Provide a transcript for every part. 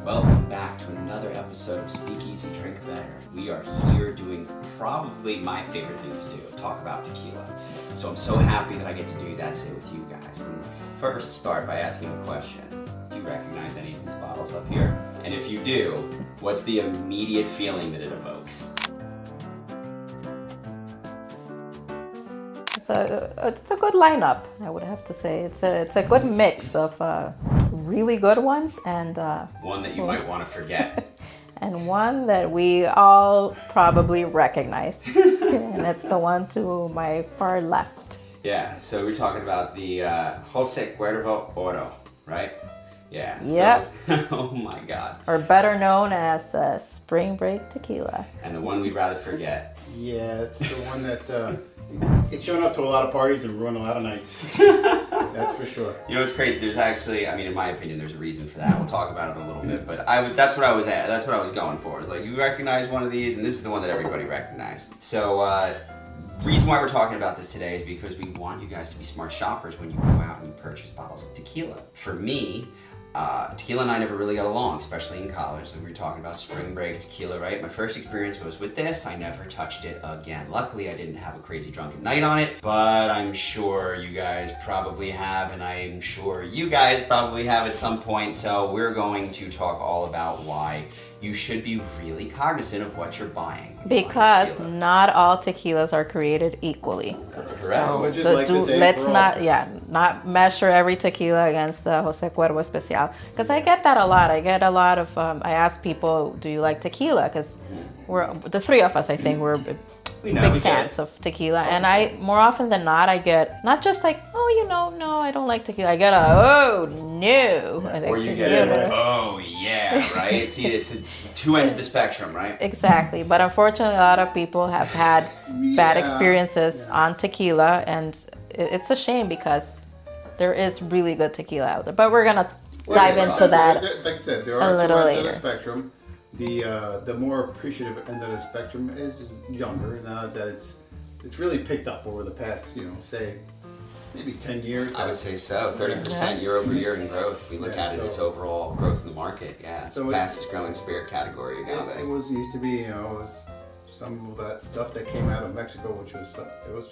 Welcome back to another episode of Speakeasy Drink Better. We are here doing probably my favorite thing to do, talk about tequila. So I'm so happy that I get to do that today with you guys. We're going to first start by asking a question. Do you recognize any of these bottles up here? And if you do, what's the immediate feeling that it evokes? It's a good lineup, I would have to say. It's a good mix of really good ones and one that you might want to forget. And one that we all probably recognize. And it's the one to my far left. Yeah, so we're talking about the Jose Cuervo Oro, right? Yeah. Yep. So, oh my God. Or better known as Spring Break Tequila. And the one we'd rather forget. Yeah, it's the one that it's shown up to a lot of parties and ruined a lot of nights. That's for sure. You know, it's crazy. There's actually, I mean, in my opinion, there's a reason for that. We'll talk about it a little bit, but that's what I was going for. It's like, you recognize one of these, and this is the one that everybody recognized. So, reason why we're talking about this today is because we want you guys to be smart shoppers when you go out and you purchase bottles of tequila. For me, tequila and I never really got along, especially in college. So we were talking about spring break tequila, right? My first experience was with this. I never touched it again. Luckily, I didn't have a crazy drunken night on it, but I'm sure you guys probably have, and I'm sure you guys probably have at some point. So we're going to talk all about why you should be really cognizant of what you're buying. Because not all tequilas are created equally. That's correct. So let's not measure every tequila against the Jose Cuervo Especial. Because I get that a lot. I get a lot of, I ask people, do you like tequila? Because we're, the three of us, I think, we're big fans of tequila. And I, more often than not, I get not just like, oh, no, I don't like tequila. I get oh, no. Yeah. Or you get it, oh, yeah, right? See, it's two ends of the spectrum, right? Exactly. But unfortunately, a lot of people have had bad experiences on tequila. And it's a shame because there is really good tequila out there. But we're going to dive into that like I said, there a are little two ends later. of the spectrum. The more appreciative end of the spectrum is younger. Now that it's really picked up over the past, say maybe 10 years. I would say so. 30% year over year in growth. If we look at it, its overall growth in the market. Yeah, it's the fastest growing spirit category, Agave. It used to be, it was some of that stuff that came out of Mexico, which was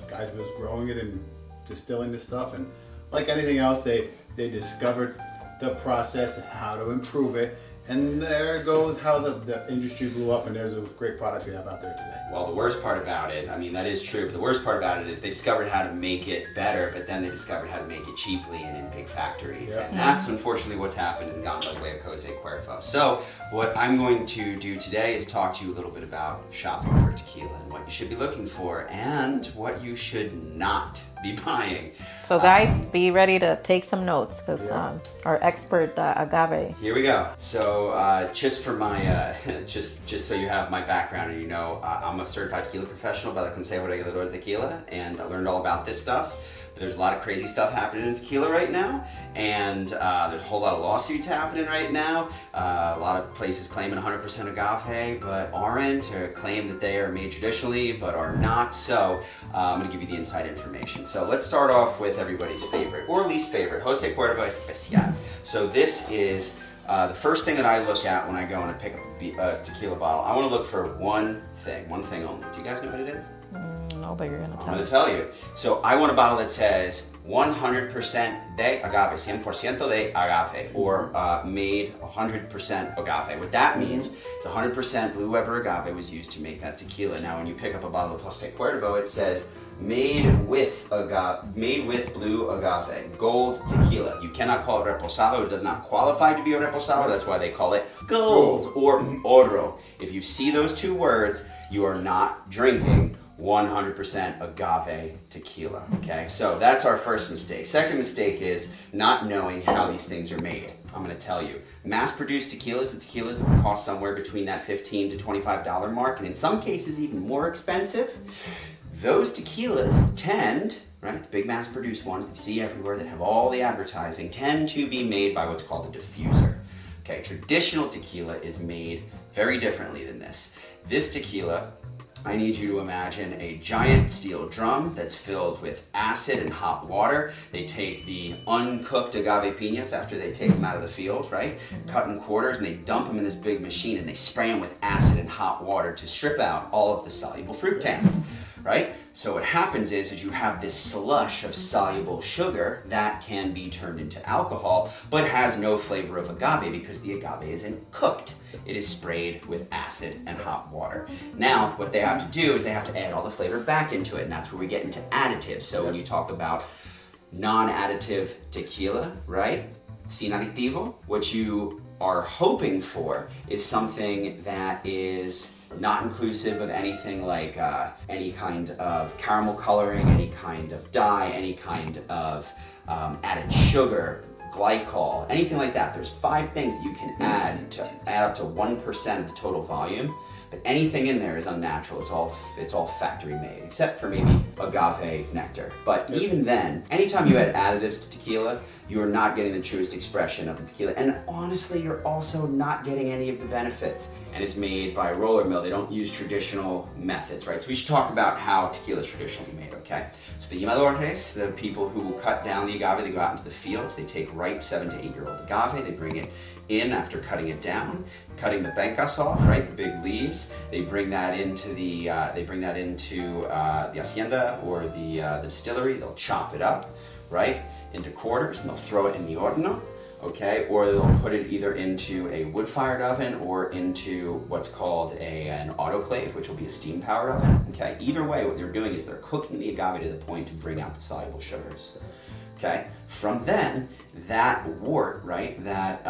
guys who was growing it and distilling the stuff, and like anything else, they discovered the process and how to improve it. And there goes how the industry blew up, and there's a great products we have out there today. Well, the worst part about it, I mean, that is true, but the worst part about it is they discovered how to make it better, but then they discovered how to make it cheaply and in big factories. Yeah. And that's unfortunately what's happened and gone by the way of Jose Cuervo. So what I'm going to do today is talk to you a little bit about shopping for tequila and what you should be looking for and what you should not be buying. So guys, be ready to take some notes because our expert Agave. Here we go. So just for my, just so you have my background and I'm a certified tequila professional by the Consejo Regulador de Tequila, and I learned all about this stuff. But there's a lot of crazy stuff happening in tequila right now, and there's a whole lot of lawsuits happening right now. A lot of places claiming 100% agave, but aren't, or claim that they are made traditionally, but are not. So I'm going to give you the inside information. So let's start off with everybody's favorite, or least favorite, Jose Cuervo Especial. So this is the first thing that I look at when I go and I pick up a tequila bottle. I want to look for one thing only. Do you guys know what it is? No, but you're going to tell me. I'm going to tell you. So I want a bottle that says 100% de agave, 100% de agave, or made 100% agave. What that means is 100% Blue Weber agave was used to make that tequila. Now, when you pick up a bottle of Jose Cuervo, it says made with blue agave, gold tequila. You cannot call it Reposado. It does not qualify to be a Reposado. That's why they call it gold or oro. If you see those two words, you are not drinking 100% agave tequila, okay? So that's our first mistake. Second mistake is not knowing how these things are made. I'm gonna tell you. Mass-produced tequilas, the tequilas that cost somewhere between that $15 to $25 mark, and in some cases even more expensive, those tequilas tend, right, the big mass-produced ones that you see everywhere that have all the advertising, tend to be made by what's called a diffuser. Okay, traditional tequila is made very differently than this. This tequila I need you to imagine a giant steel drum that's filled with acid and hot water. They take the uncooked agave piñas after they take them out of the field, right? Cut in quarters, and they dump them in this big machine, and they spray them with acid and hot water to strip out all of the soluble fruit tannins, right? So what happens is you have this slush of soluble sugar that can be turned into alcohol, but has no flavor of agave because the agave isn't cooked. It is sprayed with acid and hot water. Now, what they have to do is they have to add all the flavor back into it, and that's where we get into additives. So when you talk about non-additive tequila, right? Sin aditivo, what you are hoping for is something that is not inclusive of anything like any kind of caramel coloring, any kind of dye, any kind of added sugar, glycol, anything like that. There's 5 things that you can add to add up to 1% of the total volume, but anything in there is unnatural. It's all factory made, except for maybe agave nectar. But even then, anytime you add additives to tequila, you are not getting the truest expression of the tequila. And honestly, you're also not getting any of the benefits. And it's made by roller mill. They don't use traditional methods, right? So we should talk about how tequila is traditionally made, okay? So the yimadores, the people who will cut down the agave, they go out into the fields, they take ripe 7 to 8 year old agave, they bring it in after cutting it down, cutting the pencas off, right, the big leaves. They bring that into the hacienda or the distillery. They'll chop it up, right, into quarters, and they'll throw it in the horno, okay, or they'll put it either into a wood-fired oven or into what's called an autoclave, which will be a steam-powered oven, okay. Either way, what they're doing is they're cooking the agave to the point to bring out the soluble sugars. Okay. From then, that wort, right, that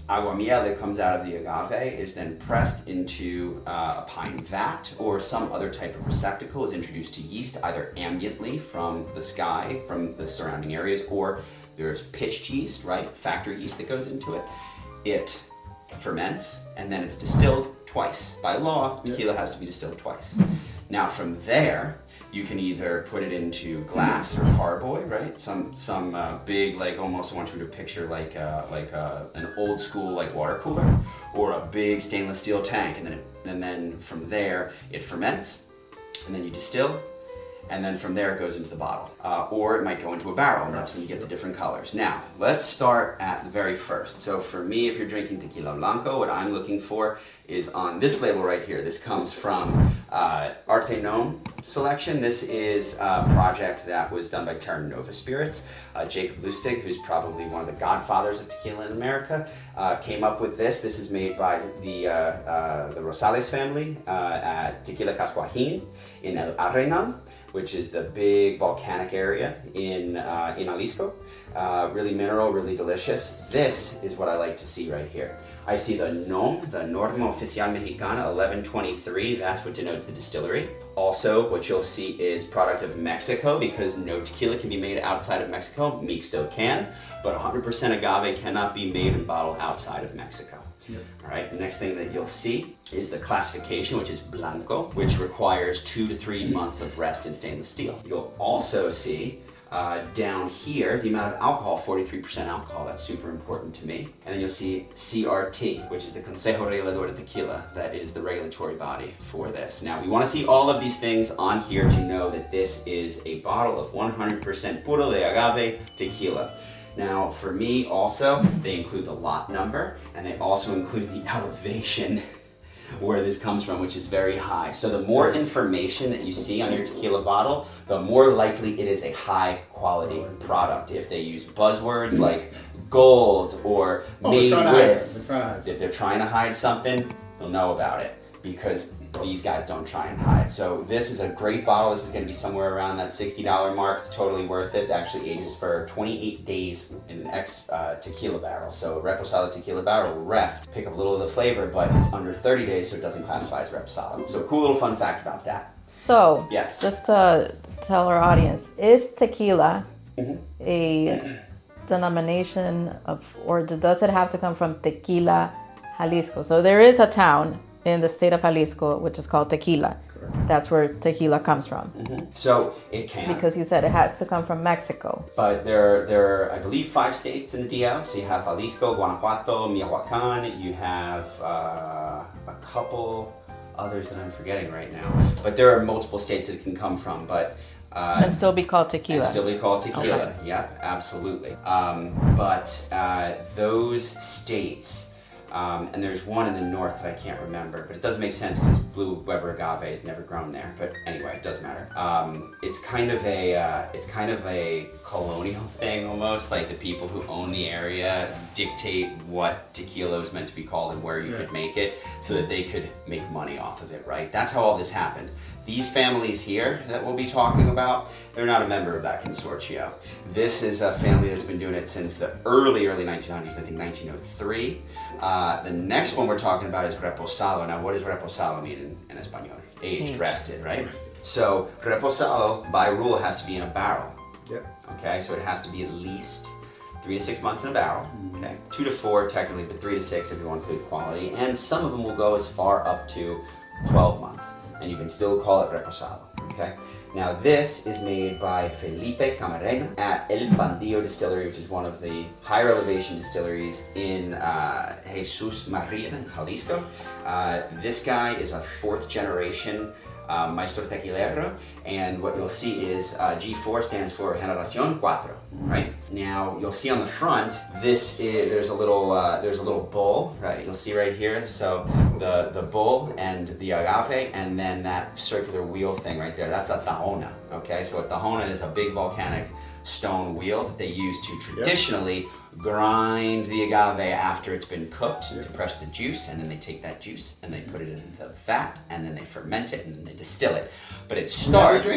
aguamiel that comes out of the agave is then pressed into a pine vat or some other type of receptacle, is introduced to yeast either ambiently from the sky, from the surrounding areas, or there's pitched yeast, right, factory yeast that goes into it. It ferments, and then it's distilled twice. By law, tequila has to be distilled twice. Now from there, you can either put it into glass or carboy, right? Some big, like almost, I want you to picture like an old school like water cooler, or a big stainless steel tank, and then from there it ferments, and then you distill, and then from there it goes into the bottle, or it might go into a barrel, and that's when you get the different colors. Now let's start at the very first. So for me, if you're drinking tequila blanco, what I'm looking for is on this label right here. This comes from Arte Gnome selection. This is a project that was done by Terra Nova Spirits. Jacob Lustig, who's probably one of the godfathers of tequila in America, came up with this. This is made by the Rosales family at Tequila Cascuajin in El Arenal, which is the big volcanic area in Jalisco. Really mineral, really delicious. This is what I like to see right here. I see the NOM, the Norma Oficial Mexicana 1123, that's what denotes the distillery. Also, what you'll see is product of Mexico, because no tequila can be made outside of Mexico. Mixto can, but 100% agave cannot be made and bottled outside of Mexico. Yep. All right, the next thing that you'll see is the classification, which is Blanco, which requires 2 to 3 months of rest in stainless steel. You'll also see down here the amount of alcohol, 43% alcohol. That's super important to me. And then you'll see CRT, which is the Consejo Regulador de Tequila. That is the regulatory body for this. Now, we want to see all of these things on here to know that this is a bottle of 100% puro de agave tequila. Now, for me also, they include the lot number, and they also include the elevation where this comes from, which is very high. So the more information that you see on your tequila bottle, the more likely it is a high quality product. If they use buzzwords like gold or made with, if they're trying to hide something, you'll know about it, because these guys don't try and hide. So this is a great bottle. This is going to be somewhere around that $60 mark. It's totally worth it. It actually ages for 28 days in an tequila barrel. So a Reposado tequila barrel will rest, pick up a little of the flavor, but it's under 30 days, so it doesn't classify as Reposado. So cool little fun fact about that. So, yes, just to tell our audience, is tequila a denomination of, or does it have to come from Tequila, Jalisco? So there is a town in the state of Jalisco which is called Tequila. Correct. That's where tequila comes from. So it can. Because you said it has to come from Mexico. But there are, I believe, 5 states in the DL. So you have Jalisco, Guanajuato, Michoacán. You have a couple others that I'm forgetting right now. But there are multiple states that it can come from, but And still be called tequila. and still be called tequila. Okay. Yep, absolutely. But those states, and there's one in the north that I can't remember, but it doesn't make sense because blue Weber agave is never grown there. But anyway, it doesn't matter. It's kind of a colonial thing almost, like the people who own the area dictate what tequila is meant to be called and where you could make it, so that they could make money off of it, right? That's how all this happened. These families here that we'll be talking about, they're not a member of that consortio. This is a family that's been doing it since the early 1900s, I think 1903. The next one we're talking about is Reposado. Now, what does Reposado mean in Espanol? Aged, rested, right? Rested. So, Reposado, by rule, has to be in a barrel. Yep. Okay, so it has to be at least 3 to 6 months in a barrel. Okay, 2 to 4 technically, but 3 to 6 if you want good quality. And some of them will go as far up to 12 months. And you can still call it Reposado, okay? Now this is made by Felipe Camarena at El Bandillo Distillery, which is one of the higher elevation distilleries in Jesus Maria in Jalisco. This guy is a 4th generation Maestro Tequilero, and what you'll see is G4 stands for Generación 4, right? Now you'll see on the front, there's a little bull, right? You'll see right here, so the bull and the agave, and then that circular wheel thing right there, that's a tahona, okay? So a tahona is a big volcanic stone wheel that they use to traditionally grind the agave after it's been cooked to press the juice, and then they take that juice and they put it in the vat, and then they ferment it, and then they distill it. But it starts,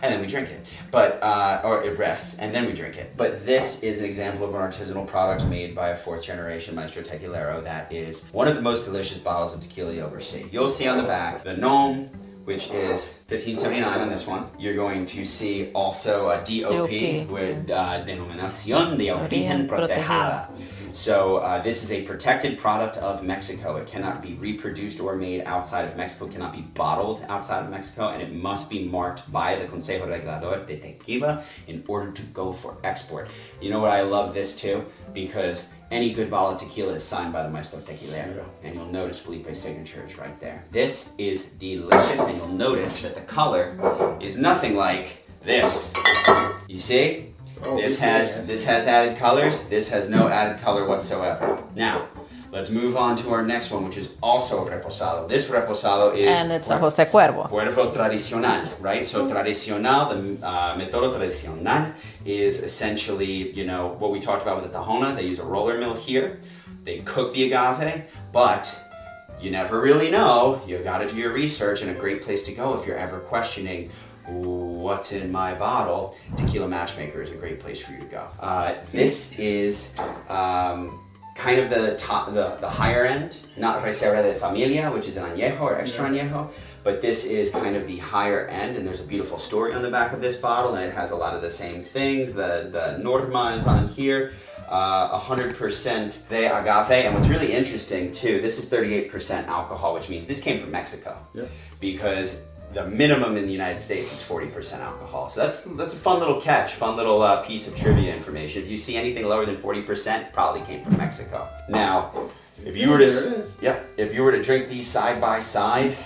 and then we drink it. But or it rests, and then we drink it. But this is an example of an artisanal product made by a 4th generation Maestro Tequilero that is one of the most delicious bottles of tequila you'll ever see. You'll see on the back the nom, which is 1579 on this one. You're going to see also a DOP with Denominación de Origen Protejada. So this is a protected product of Mexico. It cannot be reproduced or made outside of Mexico. It cannot be bottled outside of Mexico, and it must be marked by the Consejo Regulador de Tequila in order to go for export. You know what, I love this too? Because any good bottle of tequila is signed by the Maestro Tequilero, and you'll notice Felipe's signature is right there. This is delicious, and you'll notice that the color is nothing like this. You see? Oh, this has added colors. This has no added color whatsoever. Now, let's move on to our next one, which is also Reposado. This Reposado is... And it's a Jose Cuervo. Cuervo tradicional, right? So tradicional, the método tradicional is essentially, you know, what we talked about with the tahona. They use a roller mill here. They cook the agave, but you never really know. You gotta do your research, and a great place to go if you're ever questioning what's in my bottle. Tequila Matchmaker is a great place for you to go. This is kind of the higher end, not Reserva de Familia, which is an Añejo or extra Añejo, but this is kind of the higher end, and there's a beautiful story on the back of this bottle, and it has a lot of the same things. The Norma is on here. 100% de agave, and what's really interesting too, this is 38% alcohol, which means this came from Mexico, because the minimum in the United States is 40% alcohol. So that's a fun little catch, fun little piece of trivia information. If you see anything lower than 40%, it probably came from Mexico. Now, if you were to drink these side by side,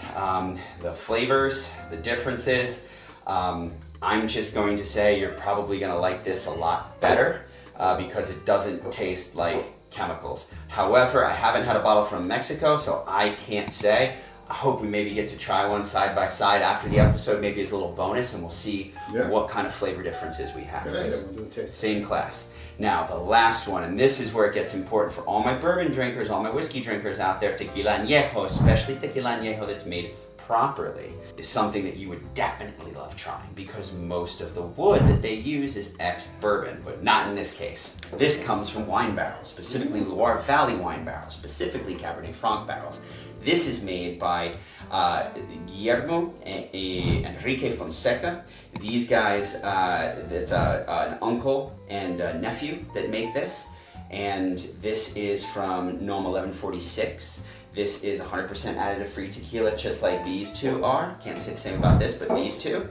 the flavors, the differences, I'm just going to say you're probably going to like this a lot better because it doesn't taste like chemicals. However, I haven't had a bottle from Mexico, so I can't say. I hope we maybe get to try one side by side after the episode, maybe as a little bonus, and we'll see what kind of flavor differences we have. Same class. Now, the last one, and this is where it gets important for all my bourbon drinkers, all my whiskey drinkers out there, Tequila Añejo, especially Tequila Añejo that's made properly, is something that you would definitely love trying, because most of the wood that they use is ex-bourbon, but not in this case. This comes from wine barrels, specifically Loire Valley wine barrels, specifically Cabernet Franc barrels. This is made by Guillermo and Enrique Fonseca. These guys, it's an uncle and a nephew that make this. And this is from NOM 1146. This is 100% additive-free tequila, just like these two are. Can't say the same about this, but these two.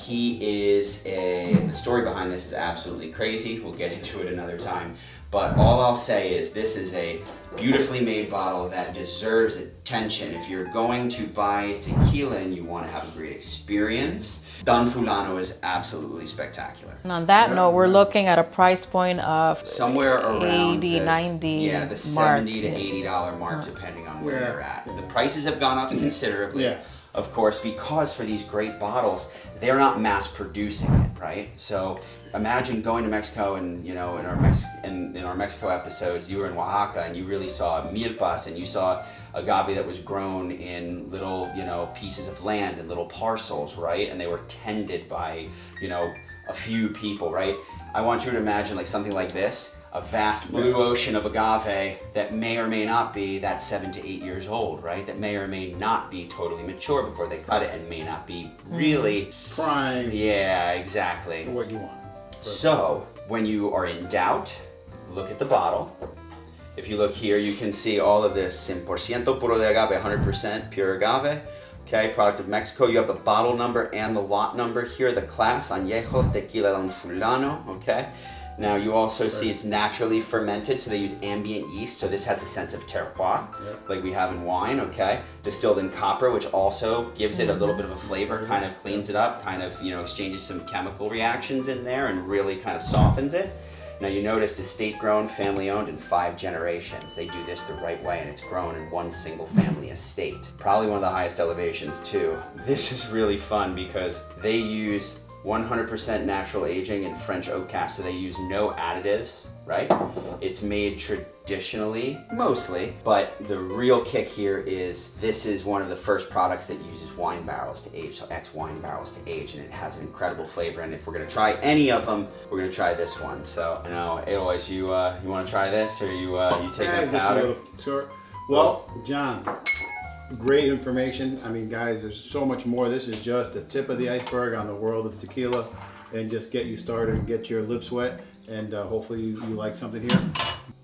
The story behind this is absolutely crazy. We'll get into it another time. But all I'll say is this is a beautifully made bottle that deserves attention. If you're going to buy tequila and you want to have a great experience, Don Fulano is absolutely spectacular. And on that note, we're looking at a price point of Somewhere around 80, this, 90 yeah, the mark. $70 to $80 mark, depending on where Yeah. you're at. The prices have gone up considerably, Yeah. of course, because for these great bottles, they're not mass producing it, right? So imagine going to Mexico and, you know, in our Mexico episodes, you were in Oaxaca and you really saw milpas and you saw agave that was grown in little, you know, pieces of land and little parcels, right? And they were tended by, you know, a few people, right? I want you to imagine like something like this, a vast blue ocean of agave that may or may not be that 7 to 8 years old, right? That may or may not be totally mature before they cut it and may not be really Prime Yeah, exactly. for what you want. So, when you are in doubt, look at the bottle. If you look here, you can see all of this 100% puro de agave, 100% pure agave. Okay, product of Mexico. You have the bottle number and the lot number here, the class, Añejo, Tequila Don Fulano, okay? Now you also see it's naturally fermented, so they use ambient yeast, so this has a sense of terroir, like we have in wine, okay? Distilled in copper, which also gives it a little bit of a flavor, kind of cleans it up, kind of, you know, exchanges some chemical reactions in there and really kind of softens it. Now you notice estate grown, family owned in 5 generations. They do this the right way and it's grown in one single family estate. Probably one of the highest elevations too. This is really fun because they use 100% natural aging in French oak cask, so they use no additives, right? It's made traditionally, mostly, but the real kick here is this is one of the first products that uses wine barrels to age, so ex-wine barrels to age, and it has an incredible flavor. And if we're gonna try any of them, we're gonna try this one. So, you know, Eloise, you want to try this, or you taking a Just a powder? little short. Well, John, great information. I mean, guys, there's so much more. This is just the tip of the iceberg on the world of tequila, and just get you started and get your lips wet, and hopefully you like something here.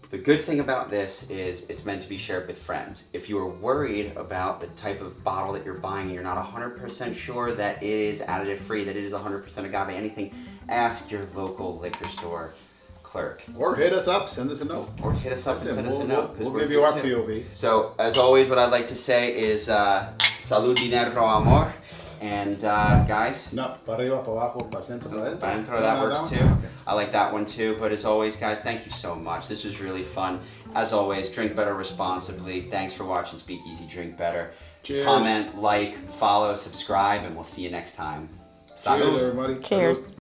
The good thing about this is it's meant to be shared with friends. If you are worried about the type of bottle that you're buying and you're not 100% sure that it is additive free, that it is 100% agave, anything, ask your local liquor store clerk. Or hit us up, send us a note. Or hit us up and send us a We'll- note. 'Cause we'll we're give you here our too. POV. So, as always, what I'd like to say is salud, dinero, amor. And guys, No, para arriba, para abajo, para centro, para adentro. para dentro, that works one? too. Okay. I like that one too. But as always, guys, thank you so much. This was really fun. As always, drink better responsibly. Thanks for watching Speakeasy Drink Better. Cheers. Comment, like, follow, subscribe, and we'll see you next time. Cheers, Salud. everybody. Cheers. Salud.